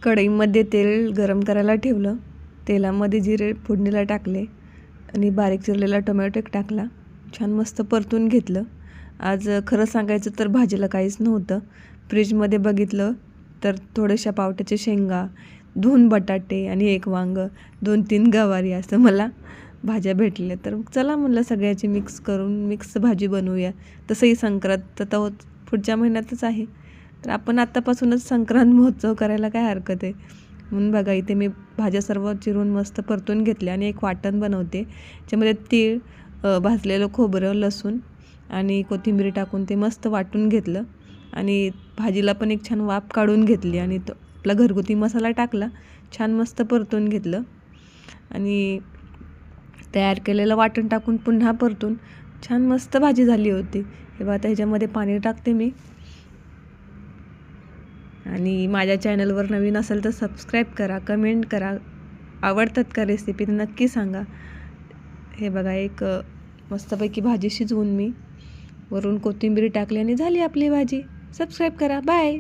कढईमध्ये तेल गरम करायला ठेवलं. तेलामध्ये जिरे फोडणीला टाकले आणि बारीक चिरलेला टोमॅटो एक टाकला. छान मस्त परतून घेतलं. आज खरं सांगायचं तर भाजीला काहीच नव्हतं. फ्रीजमध्ये बघितलं तर थोड्याशा पावट्याच्या शेंगा, 2 बटाटे आणि 1 वांगं, 2-3 गवारी असं मला भाज्या भेटल्या. तर चला म्हणलं सगळ्याची मिक्स करून मिक्स भाजी बनवूया. तसंही संक्रांत तर पुढच्या महिन्यातच आहे. तर आपण आत्तापासूनच संक्रांत महोत्सव करायला काय हरकत आहे. म्हणून बघा इथे मी भाज्या सर्व चिरून मस्त परतून घेतल्या आणि एक वाटण बनवते. त्याच्यामध्ये तीळ, भाजलेलं खोबरं, लसूण आणि कोथिंबीर टाकून ते मस्त वाटून घेतलं आणि भाजीला पण एक छान वाफ काढून घेतली आणि तो आपला घरगुती मसाला टाकला. छान मस्त परतून घेतलं आणि तयार केलेलं वाटण टाकून पुन्हा परतून छान मस्त भाजी झाली होती. हे बघा आता ह्याच्यामध्ये पाणी टाकते मी. आणि माझ्या चॅनलवर नवीन असेल तर सबस्क्राईब करा, कमेंट करा. आवडतात का रेसिपी तर नक्की सांगा. हे बघा एक मस्तपैकी भाजी शिजवून मी वरून कोथिंबीर टाकली आणि झाली आपली भाजी. सबस्क्राईब करा. बाय.